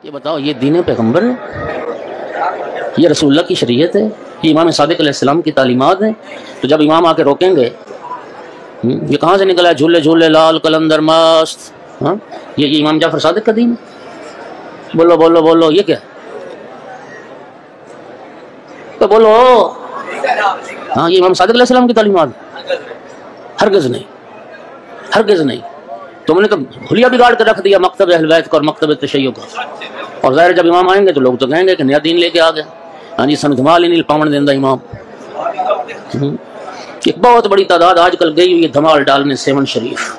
یہ بتاؤ، یہ دین پیغمبر ہے؟ یہ رسول اللہ کی شریعت ہے؟ یہ امام صادق علیہ السلام کی تعلیمات ہیں؟ تو جب امام آ کے روکیں گے، یہ کہاں سے نکلا ہے جھولے جھولے لال قلندر مست؟ ہاں، یہ امام جعفر صادق کا دین ہے؟ بولو بولو بولو، یہ کیا تو بولو؟ ہاں، یہ امام صادق علیہ السلام کی تعلیمات ہے؟ ہرگز نہیں، ہرگز نہیں۔ تم نے تو بھلیا بگاڑ کے رکھ دیا مکتب اہل بیت کا اور مکتب تشیع کا، اور ظاہر جب امام آئیں گے تو لوگ تو کہیں گے کہ نیا دین لے کے آ گئے۔ ہاں جی، سنگھمال نیل پاون دیندہ امام۔ ایک بہت بڑی تعداد آج کل گئی ہوئی ہے دھمال ڈالنے سیون شریف۔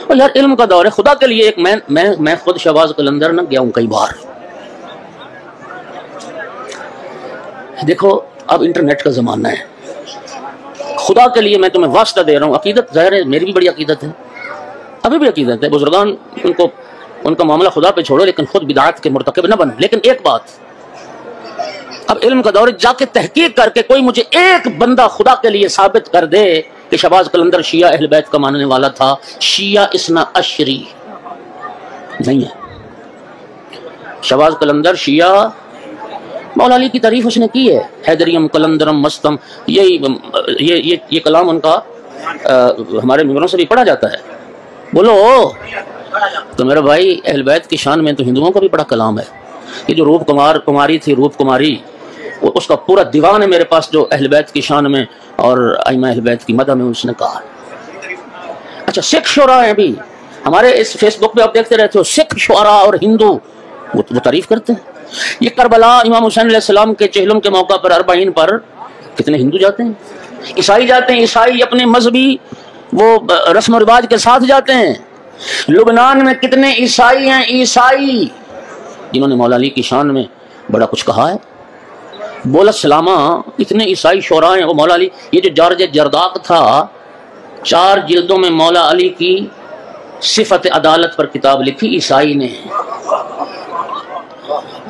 اور یار علم کا دور ہے، خدا کے لیے ایک میں خود شہباز قلندر نہ گیا ہوں کئی بار۔ دیکھو اب انٹرنیٹ کا زمانہ ہے، خدا کے لیے میں تمہیں واسطہ دے رہا ہوں، عقیدت ظاہر ہے میری بھی بڑی عقیدت ہے، ابھی بھی عقیدت ہے، بزرگان ان کا معاملہ خدا پہ چھوڑو، لیکن خود بدعات کے مرتکب نہ بنو۔ لیکن ایک بات، اب علم کا دور جا کے تحقیق کر کے کوئی مجھے ایک بندہ خدا کے لیے ثابت کر دے کہ شہباز قلندر شیعہ اہل بیت کا ماننے والا تھا، شیعہ اثنا عشری نہیں ہے۔ شہباز قلندر شیعہ، مولا علی کی تعریف اس نے کی ہے، حیدریم قلندرم مستم، یہ کلام ان کا ہمارے ممبروں سے بھی پڑھا جاتا ہے۔ بولو تو میرا بھائی، اہل بیت کی شان میں تو ہندوؤں کا بھی بڑا کلام ہے۔ یہ جو روپ کماری تھی، روپ کماری، اس کا پورا دیوان ہے میرے پاس، جو اہل بیت کی شان میں اور ائمہ اہل بیت کی مدح میں اس نے کہا۔ اچھا، سکھ شعراء ہیں بھی ہمارے اس فیس بک پہ، آپ دیکھتے رہتے ہو، سکھ شعراء اور ہندو وہ تعریف کرتے ہیں۔ یہ کربلا امام حسین علیہ السلام کے چہلم کے موقع پر اربعین پر کتنے ہندو جاتے ہیں، عیسائی جاتے ہیں، عیسائی اپنے مذہبی وہ رسم و رواج کے ساتھ جاتے ہیں۔ لبنان میں کتنے عیسائی ہیں، عیسائی جنہوں نے مولا علی کی شان میں بڑا کچھ کہا ہے۔ بولت سلامہ، اتنے عیسائی شعراء ہیں۔ وہ مولا علی، یہ جو جارج جرداق تھا، 4 جلدوں میں مولا علی کی صفت عدالت پر کتاب لکھی عیسائی نے۔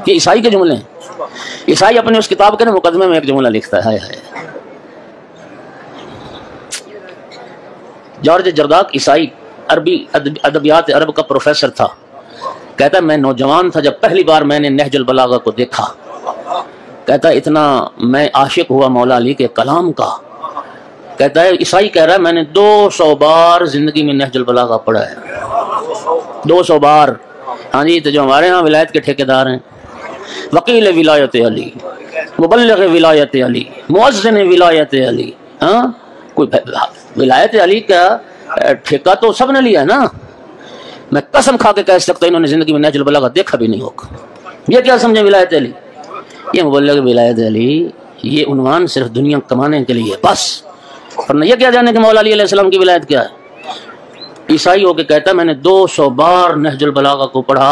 یہ عیسائی کے جملے ہیں۔ عیسائی اپنے اس کتاب کے مقدمے میں ایک جملہ لکھتا ہے، ہائے ہائے۔ جارج جرداق عیسائی، عربی ادبیات عرب کا پروفیسر تھا، کہتا ہے میں نوجوان تھا جب پہلی بار میں نے نہج البلاغہ کو دیکھا، کہتا ہے اتنا میں عاشق ہوا مولا علی کے کلام کا۔ کہتا ہے عیسائی کہہ رہا ہے میں نے 200 بار زندگی میں نہج البلاغہ پڑھا ہے، 200 بار۔ ہاں جی، تو جو ہمارے ہاں ولایت کے ٹھیکیدار ہیں، وکیل ولایت علی، مبلغ ولایت علی، مؤذن ولایت علی، ہاں، کوئی ولایت علی کا ٹھیکہ تو سب نے لیا ہے نا۔ میں قسم کھا کے کہہ سکتا انہوں نے زندگی میں نہج البلاغہ دیکھا بھی نہیں ہوگا۔ یہ کیا سمجھے ولایت علی؟ یہ مبلغ ولایت علی یہ عنوان صرف دنیا کمانے کے لیے بس، ورنہ یہ کیا جانے کہ مولا علی علیہ السلام کی ولایت کیا ہے۔ عیسائی ہو کے کہتا ہے میں نے 200 بار نہج البلاغہ کو پڑھا،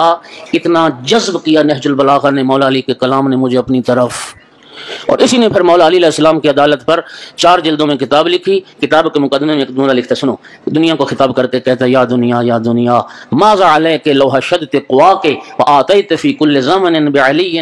اتنا جذب کیا نہج البلاغہ نے، مولا علی کے کلام نے مجھے اپنی طرف۔ اور اسی نے پھر مولا علی علیہ السلام کی عدالت پر 4 جلدوں میں کتاب لکھی۔ کتاب کے مقدمے میں ایک جملہ لکھتا، سنو، دنیا کو خطاب کرتے کہتا ہے یا دنیا یا دنیا ماذا علیک لوح شدت قواک وآتیت فی کل زمن بعلی